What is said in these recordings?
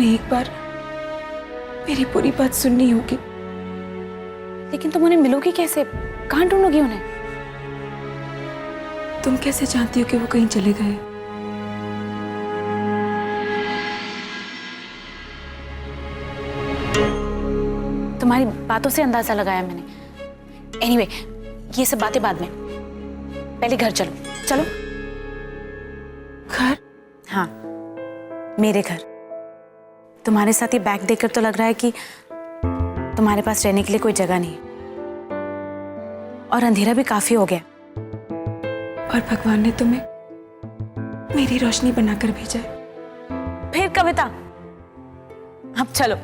उन्हें एक बार मेरी पूरी बात सुननी होगी। लेकिन तुम उन्हें मिलोगी कैसे? कहाँ ढूंढोगी उन्हें? तुम कैसे जानती हो कि वो कहीं चले गए? तुम्हारी बातों से अंदाजा लगाया मैंने। एनीवे, ये सब बातें बाद में, पहले घर चलो। चलो। घर? हाँ, मेरे घर। तुम्हारे साथ ये बैग देखकर तो लग रहा है कि तुम्हारे पास रहने के लिए कोई जगह नहीं है, और अंधेरा भी काफी हो गया। और भगवान ने तुम्हें मेरी रोशनी बनाकर भेजा है। फिर कविता, अब चलो।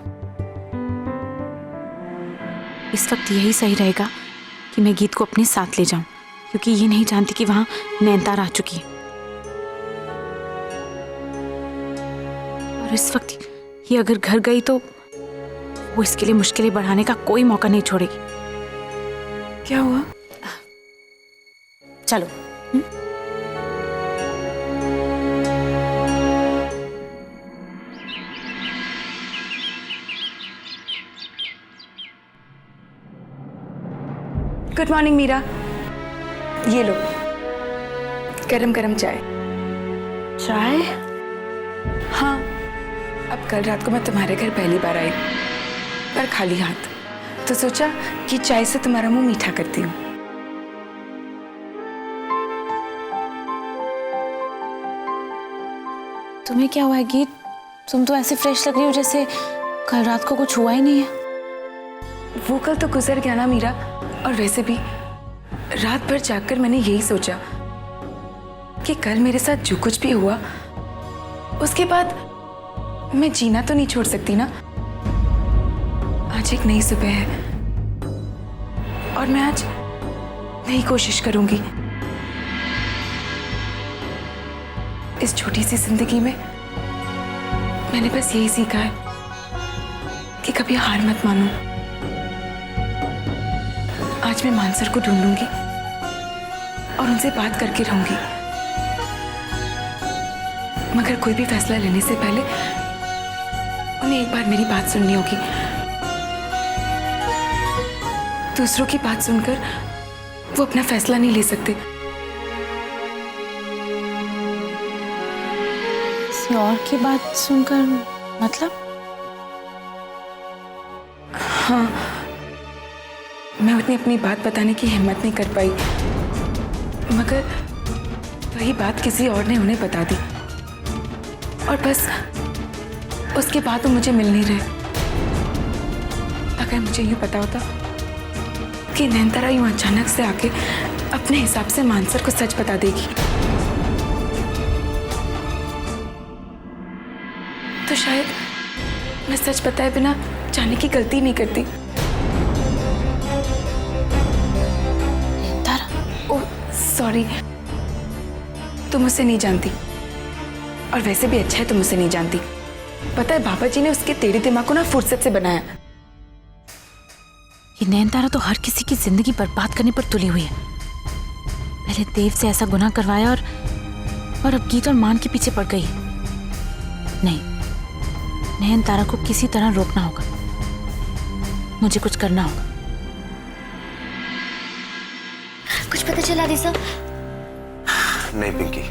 इस वक्त यही सही रहेगा कि मैं गीत को अपने साथ ले जाऊं, क्योंकि ये नहीं जानती कि वहां नैनतार आ चुकी है। और इस वक्त ये अगर घर गई तो वो इसके लिए मुश्किलें बढ़ाने का कोई मौका नहीं छोड़ेगी। क्या हुआ? चलो। गुड मॉर्निंग मीरा, ये लो गरम गरम चाय। चाय? हाँ, अब कल रात को मैं तुम्हारे घर पहली बार आई, पर खाली हाथ, तो सोचा कि चाय से तुम्हारा मुंह मीठा करती हूँ। तुम्हें क्या हुआ है गीत? तुम तो ऐसे फ्रेश लग रही हो जैसे कल रात को कुछ हुआ ही नहीं है। वो कल तो गुजर गया ना मीरा, और वैसे भी रात भर जागकर मैंने यही सोचा कि कल मेरे साथ जो कुछ भी हुआ उसके बाद मैं जीना तो नहीं छोड़ सकती ना। आज एक नई सुबह है और मैं आज नई कोशिश करूंगी। इस छोटी सी जिंदगी में मैंने बस यही सीखा है कि कभी हार मत मानो। आज मैं मानसर को ढूंढूंगी और उनसे बात करके रहूंगी, मगर कोई भी फैसला लेने से पहले उन्हें एक बार मेरी बात सुननी होगी। दूसरों की बात सुनकर वो अपना फैसला नहीं ले सकते। किसी और की बात सुनकर मतलब? हाँ, मैं उन्हें अपनी बात बताने की हिम्मत नहीं कर पाई, मगर वही बात किसी और ने उन्हें बता दी, और बस उसके बाद वो मुझे मिल नहीं रहे। अगर मुझे यूं पता होता कि नैनतारा यूं अचानक से आके अपने हिसाब से मानसर को सच बता देगी, तो शायद मैं सच बताए बिना जाने की गलती नहीं करती। ओह सॉरी, तुम उसे नहीं जानती, और वैसे भी अच्छा है तुम उसे नहीं जानती। पता है बाबा जी ने उसके टेढ़े दिमाग को ना फुर्सत से बनाया। ये नैनतारा तो हर किसी की जिंदगी बर्बाद करने पर तुली हुई है। पहले देव से ऐसा गुनाह करवाया और अब गीत और मान के पीछे पड़ गई है। नहीं, नैनतारा को किसी तरह रोकना होगा। मुझे कुछ करना होगा। कुछ पता चला दिशा? नहीं पिंकी,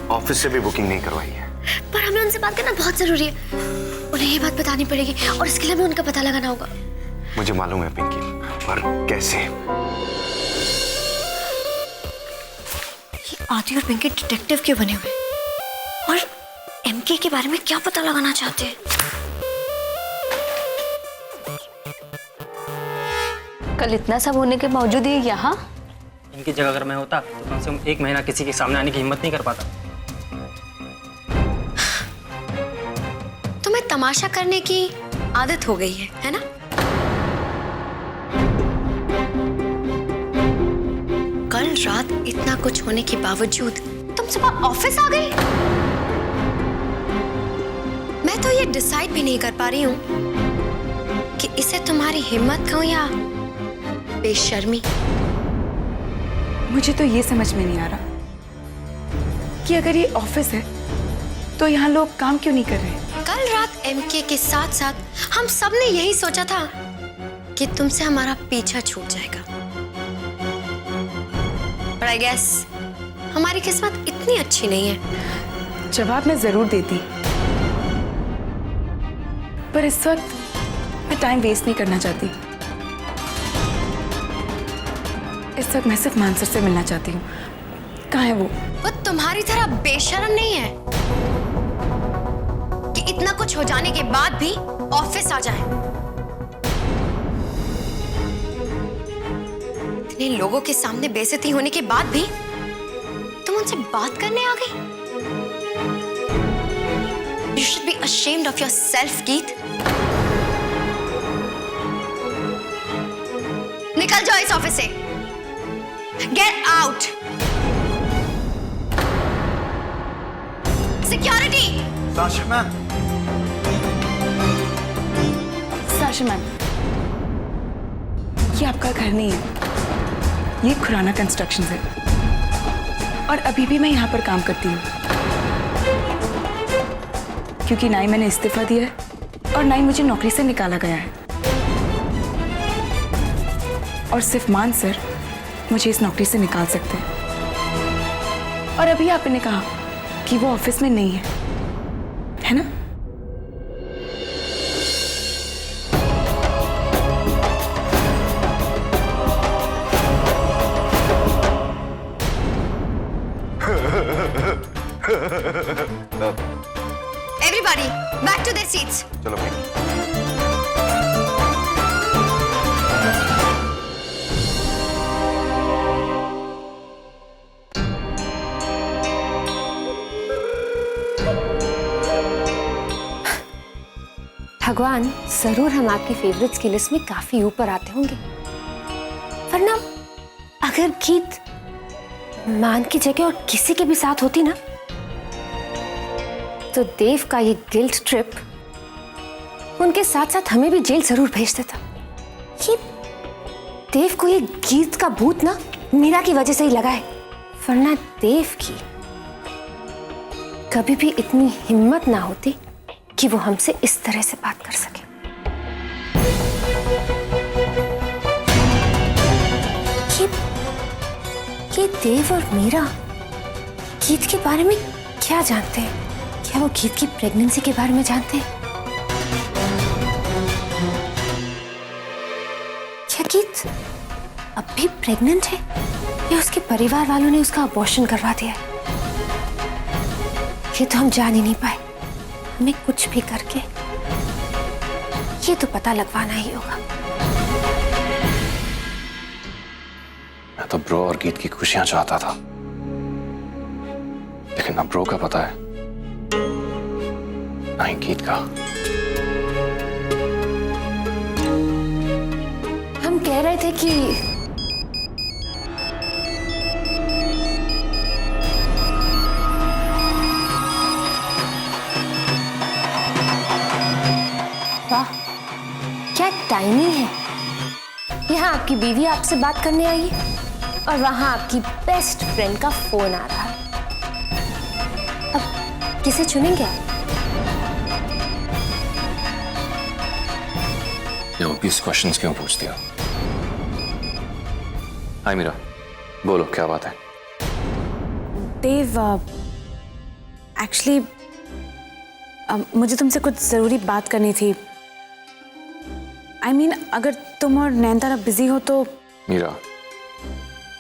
ऑफिस से भी बुकिंग नहीं करवाई है। पर हमें उनसे बात करना बहुत जरूरी है। उन्हें ये बात बतानी पड़ेगी और इसके लिए हमें उनका पता लगाना होगा। मुझे मालूम है पिंकी, पर कैसे? ये आदि और पिंकी डिटेक्टिव क्यों बने हुए और एमके के बारे में क्या पता लगाना चाहते हैं? कल इतना सब होने के बावजूद ये यहाँ? इनकी जगह अगर मैं होता तो कम से कम एक महीना किसी के सामने आने की हिम्मत नहीं कर पाता। तुम्हें तमाशा करने की आदत हो गई है ना? कल रात इतना कुछ होने के बावजूद तुम सुबह ऑफिस आ गई। मैं तो ये डिसाइड भी नहीं कर पा रही हूं कि इसे तुम्हारी हिम्मत कहूं या बेशर्मी। मुझे तो ये समझ में नहीं आ रहा कि अगर ये ऑफिस है तो यहाँ लोग काम क्यों नहीं कर रहे? कल रात एमके के साथ साथ हम सब ने यही सोचा था कि तुमसे हमारा पीछा छूट जाएगा। पर आई गेस हमारी किस्मत इतनी अच्छी नहीं है। जवाब मैं जरूर देती, पर इस वक्त मैं टाइम वेस्ट नहीं करना चाहती। इस वक्त मैं सिर्फ मानसर से मिलना चाहती हूँ। कहाँ है वो तुम्हारी तरह बेशर्म नहीं है कि इतना कुछ हो जाने के बाद भी ऑफिस आ जाए। इतने लोगों के सामने बेइज्जती होने के बाद भी तुम उनसे बात करने आ गई। You should be ashamed of yourself, Keith. निकल जाओ इस ऑफिस से। Get out. Security. Sasha ma'am. Sasha ma'am, ये आपका घर नहीं है, ये खुराना कंस्ट्रक्शन है और अभी भी मैं यहाँ पर काम करती हूँ, क्योंकि ना ही मैंने इस्तीफा दिया है और ना ही मुझे नौकरी से निकाला गया है। और सिर्फ मान सर मुझे इस नौकरी से निकाल सकते हैं। और अभी आपने कहा कि वो ऑफिस में नहीं है ना? Everybody, back to their seats. चलो भाई। भगवान, जरूर हम आपकी फेवरेट्स की लिस्ट में काफी ऊपर आते होंगे, वरना अगर गीत मान की जगह और किसी के भी साथ होती ना, तो देव का ये गिल्ट ट्रिप उनके साथ साथ हमें भी जेल जरूर भेज देता। ये देव को ये गीत का भूत ना मीरा की वजह से ही लगा है, वरना देव की कभी भी इतनी हिम्मत ना होती कि वो हमसे इस तरह से बात कर सके। ये देव और मीरा गीत के बारे में क्या जानते हैं? क्या वो गीत की प्रेगनेंसी के बारे में जानते हैं? क्या गीत अब भी प्रेग्नेंट है या उसके परिवार वालों ने उसका अबॉर्शन करवा दिया है? ये तो हम जान ही नहीं पाए। हमें कुछ भी करके ये तो पता लगवाना ही होगा। मैं तो ब्रो और गीत की खुशियां चाहता था, लेकिन ना ब्रो का पता है ना ही गीत का। हम कह रहे थे कि वाह, क्या टाइमिंग है। यहाँ आपकी बीवी आपसे बात करने आई है और वहां आपकी बेस्ट फ्रेंड का फोन आ रहा है। अब किसे चुनेंगे आप? ये ऑब्वियस क्वेश्चंस क्यों पूछती हो? हाय मीरा, बोलो क्या बात है? देव, एक्चुअली मुझे तुमसे कुछ ज़रूरी बात करनी थी। I mean, अगर तुम और नैनतारा बिजी हो तो। मीरा,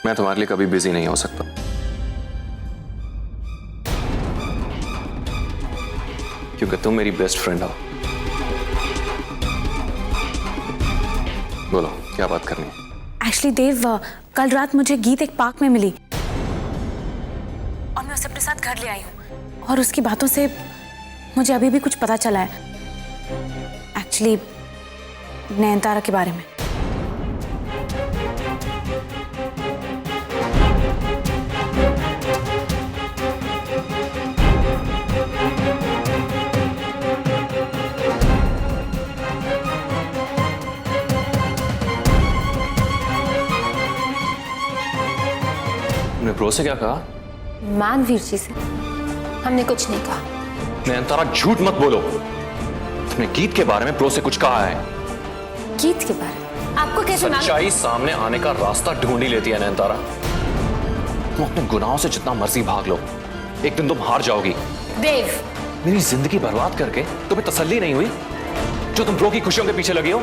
मैं तुम्हारे लिए कभी बिजी नहीं हो सकता। क्योंकि तुम मेरी बेस्ट फ्रेंड हो। बोलो क्या बात करनी है? एक्चुअली देव, कल रात मुझे गीत एक पार्क में मिली और मैं उसे अपने साथ घर ले आई हूँ और उसकी बातों से मुझे अभी भी कुछ पता चला है, एक्चुअली नैनतारा के बारे में। तुमने ब्रो से क्या कहा? मानवीर जी से हमने कुछ नहीं कहा। नैनतारा झूठ मत बोलो। उसने गीत के बारे में प्रो से कुछ कहा है? गीत के बारे में आपको कैसे मालूम? सच्चाई सामने आने का रास्ता ढूंढ ही लेती है नयनतारा। तुम अपने गुनाहों से जितना मर्जी भाग लो, एक दिन तुम हार जाओगी। देव, मेरी जिंदगी बर्बाद करके तुम्हें तसल्ली नहीं हुई जो तुम ब्रो की खुशियों के पीछे लगी हो?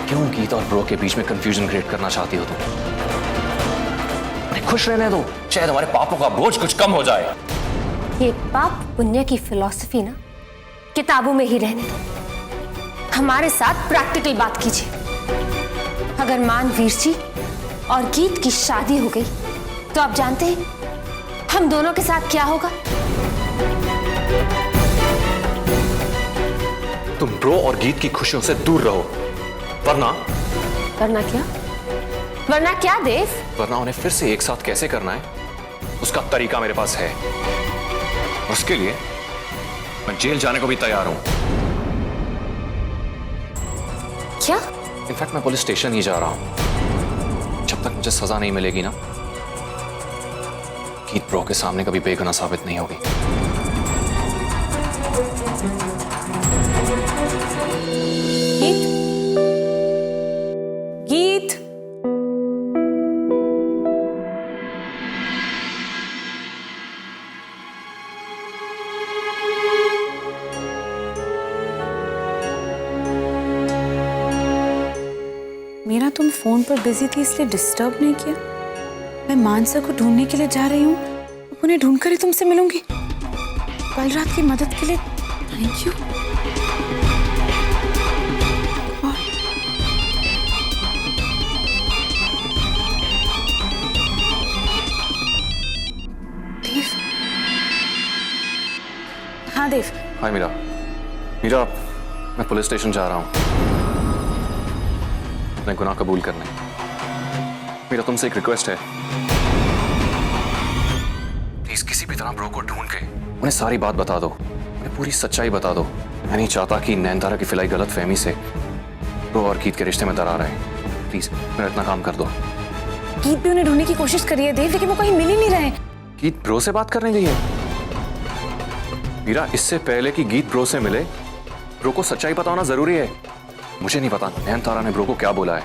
क्यों गीत और ब्रो के बीच में कंफ्यूजन क्रिएट करना चाहती हो तुम? खुश रहने दो, शायद हमारे पापों का बोझ कुछ कम हो जाए। ये पाप पुण्य की फिलॉसफी ना किताबों में ही रहने दो। हमारे साथ प्रैक्टिकल बात कीजिए। अगर मानवीर जी और गीत की शादी हो गई तो आप जानते हैं हम दोनों के साथ क्या होगा? तुम ब्रो और गीत की खुशियों से दूर रहो, वरना क्या? वरना क्या देव? वरना उन्हें फिर से एक साथ कैसे करना है उसका तरीका मेरे पास है। उसके लिए मैं जेल जाने को भी तैयार हूं। क्या? इनफैक्ट मैं पुलिस स्टेशन ही जा रहा हूं। जब तक मुझे सजा नहीं मिलेगी ना, गीत ब्रो के सामने कभी बेगुनाह साबित नहीं होगी। गीत? गीत? मीरा, तुम फोन पर बिजी थी इसलिए डिस्टर्ब नहीं किया। मैं मानसा को ढूंढने के लिए जा रही हूँ, उन्हें ढूंढकर ही तुमसे मिलूंगी। कल रात की मदद के लिए थैंक यू। देव? हाँ देव। हाय मीरा। मीरा, मैं पुलिस स्टेशन जा रहा हूं अपने गुनाह कबूल करने। मेरा तुमसे एक रिक्वेस्ट है, प्लीज किसी भी तरह ब्रो को ढूंढ के उन्हें सारी बात बता दो, उन्हें पूरी सच्चाई बता दो। मैं नहीं चाहता कि नयनतारा की फिलाई गलत फहमी से ब्रो और गीत के रिश्ते में दरार आए। प्लीज मेरा इतना काम कर दो। गीत भी उन्हें ढूंढने की कोशिश करी है देव, लेकिन वो कहीं मिल ही नहीं रहे। गीत ब्रो से बात करने गई है? मीरा, इससे पहले कि गीत ब्रो से मिले, ब्रो को सच्चाई बताना जरूरी है। मुझे नहीं पता नयनतारा ने ब्रो को क्या बोला है,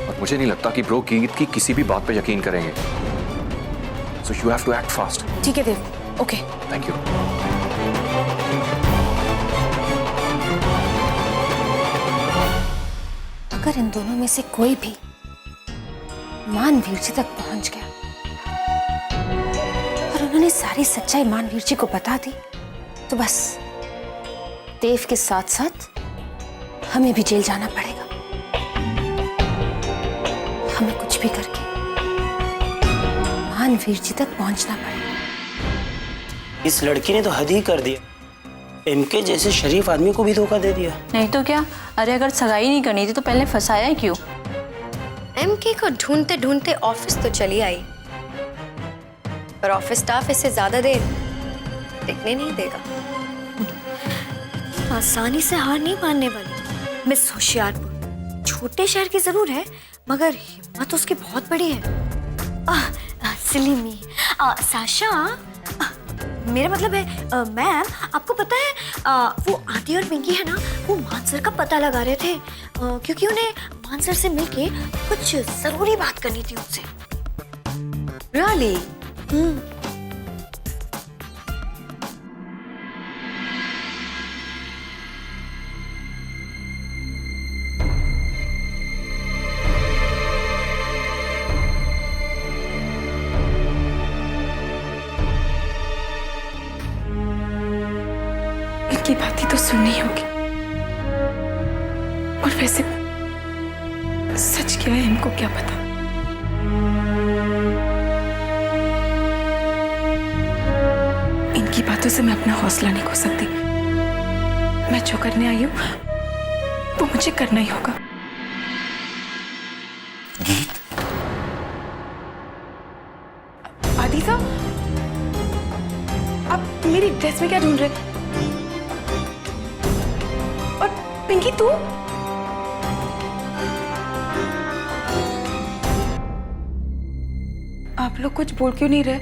और मुझे नहीं लगता कि ब्रो गीत की किसी भी बात पे यकीन करेंगे। So you have to act fast. ठीक है देव, ओके। Thank you. अगर इन दोनों में से कोई भी मानवीर जी तक पहुंच गया और उन्होंने सारी सच्चाई मानवीर जी को बता दी तो बस देव के साथ साथ हमें भी जेल जाना पड़ेगा। हमें कुछ भी करके मानवीर जी तक पहुंचना पड़ेगा। इस लड़की ने तो हद ही कर दिया। इनके जैसे शरीफ आदमी को भी धोखा दे दिया। नहीं तो क्या। अरे अगर सगाई नहीं करनी थी तो पहले फंसाया ही क्यों? एमके को ढूंढते ढूंढते ऑफिस तो चली आई, पर ऑफिस स्टाफ इसे ज्यादा देर टिकने नहीं देगा। आसानी से हार नहीं मानने वाली मिस होशियारपुर। छोटे शहर की जरूर है, मगर हिम्मत उसकी बहुत बड़ी है। सिली मी, साशा, मेरा मतलब है मैम, आपको पता है वो आदि और पिंकी है ना, वो मानसर का पता लगा रहे थे क्योंकि उन्हें मानसर से मिलके कुछ जरूरी बात करनी थी उनसे। रियली? की बातें तो सुननी होगी, और वैसे सच क्या है इनको क्या पता। इनकी बातों से मैं अपना हौसला नहीं खो सकती। मैं जो करने आई हूं वो मुझे करना ही होगा। आदि साहब, आप मेरी ड्रेस में क्या ढूंढ रहे? और पिंकी तू? आप लोग कुछ बोल क्यों नहीं रहे?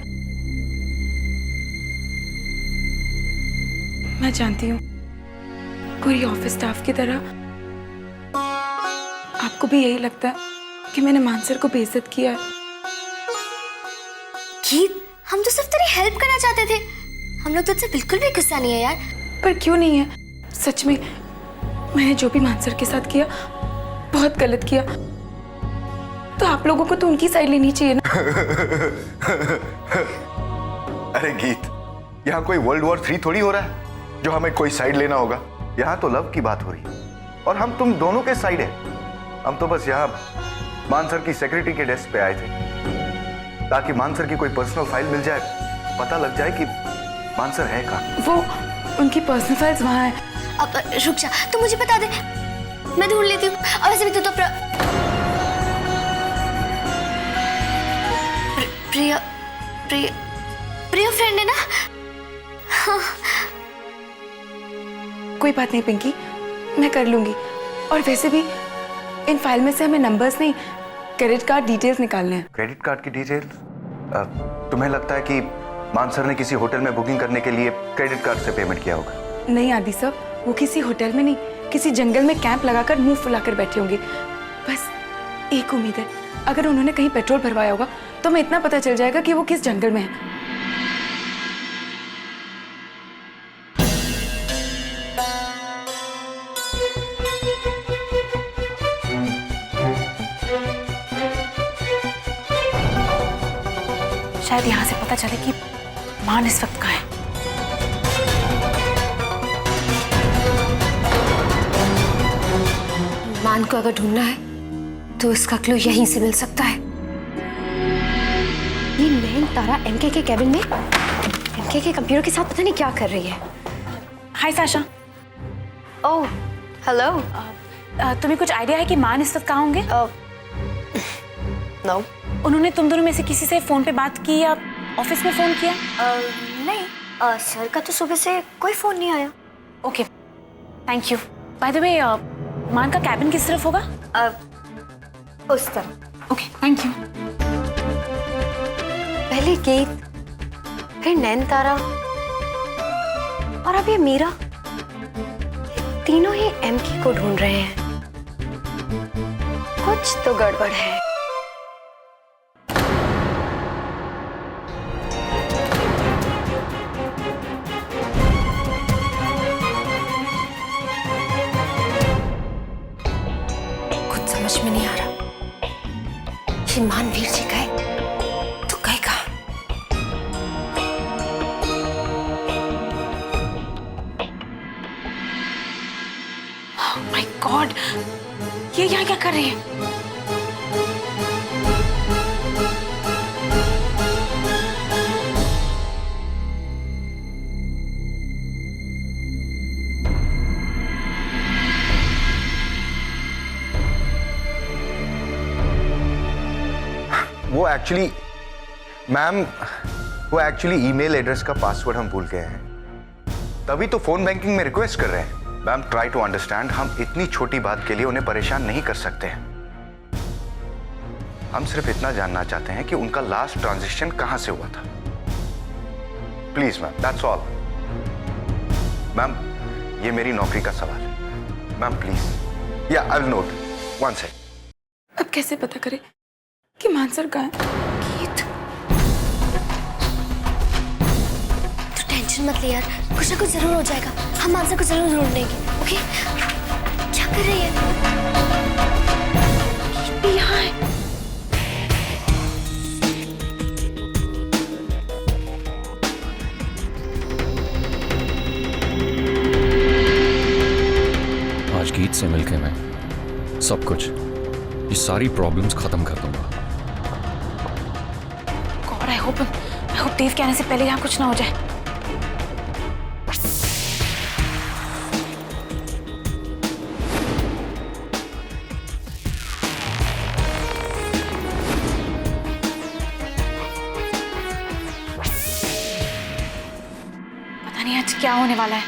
मैं जानती हूँ कोई ऑफिस स्टाफ की तरह आपको भी यही लगता है कि मैंने मानसर को बेइज्जत किया है? गीत, हम तो सिर्फ तेरी हेल्प करना चाहते थे। हम लोग तुझसे बिल्कुल भी गुस्सा नहीं है यार। पर क्यों नहीं है? सच में मैंने जो भी मानसर के साथ किया बहुत गलत किया। तो आप लोगों को तो उनकी साइड लेनी चाहिए ना। अरे गीत, यहाँ कोई वर्ल्ड वॉर 3 थोड़ी हो रहा है जो हमें कोई साइड लेना होगा। यहाँ तो लव की बात हो रही है और हम तुम दोनों के साइड है। हम तो बस यहाँ मानसर की सेक्रेटरी के डेस्क पे आए थे ताकि मानसर की कोई पर्सनल फाइल मिल जाए, पता लग जाए कि मानसर है कहाँ। वो उनकी पर्सनल फाइल्स वहाँ है। अब रुक जा, तू मुझे बता दे, मैं ढूंढ लेती हूँ। और वैसे भी तू तो प्रिया प्रिया प्रिया फ्रेंड है ना? कोई बात नहीं पिंकी, मैं कर लूंगी। और वैसे भी इन फाइल में से हमें नंबर्स नहीं, क्रेडिट कार्ड डिटेल्स निकालने हैं। क्रेडिट कार्ड की डिटेल्स? तुम्हें लगता है कि मानसर ने किसी होटल में बुकिंग करने के लिए क्रेडिट कार्ड से पेमेंट किया होगा? नहीं आदि साहब, वो किसी होटल में नहीं, किसी जंगल में कैंप लगाकर मुंह फुलाकर बैठे होंगे। बस एक उम्मीद है, अगर उन्होंने कहीं पेट्रोल भरवाया होगा तो हमें इतना पता चल जाएगा कि वो किस जंगल में है। शायद यहाँ से पता चले कि मान इस वक्त कहाँ है। मान को अगर ढूंढना है तो इसका क्लू यहीं से मिल सकता है। ये नैन तारा एमके के कैबिन में एमके के कंप्यूटर के साथ पता नहीं क्या कर रही है। हाय साशा। Oh hello. तुम्हें कुछ आइडिया है कि मान इस वक्त कहाँ होंगे? नो। उन्होंने तुम दोनों में से किसी से फोन पे बात की या ऑफिस में फोन किया? नहीं, सर का तो सुबह से कोई फोन नहीं आया। Okay, thank you. By the way, मान का कैबिन किस तरफ होगा? उस तरफ। Okay, thank you. पहले गीत, फिर नैन तारा और अब ये मीरा, ये तीनों ही एमके को ढूंढ रहे हैं। कुछ तो गड़बड़ है। कुछ समझ में नहीं आ रहा। ये मानवीर जी गए तो गए कहाँ? माय गॉड, ये यहाँ क्या कर रही है? वो एक्चुअली ईमेल एड्रेस का पासवर्ड हम भूल गए हैं, तभी तो फोन बैंकिंग में रिक्वेस्ट कर रहे हैं। मैम ट्राई टू अंडरस्टैंड, हम इतनी छोटी बात के लिए उन्हें परेशान नहीं कर सकते हैं। हम सिर्फ इतना जानना चाहते हैं कि उनका लास्ट ट्रांजैक्शन कहां से हुआ था। Please ma'am, that's all. Ma'am ये मेरी नौकरी का सवाल है। मैम प्लीज, या I will note one second. अब कैसे पता करें कि मानसर कहाँ है? तू टेंशन मत ले यार, कुछ ना कुछ जरूर हो जाएगा। हम आंसर को जरूर ढूंढ लेंगे। ओके? क्या कर रही है? ये यहाँ है। आज गीत से मिलके मैं सब कुछ, ये सारी प्रॉब्लम्स खत्म कर दूंगा। गॉड, आई होप देव के आने से पहले यहाँ कुछ ना हो जाए। पता नहीं आज क्या होने वाला है।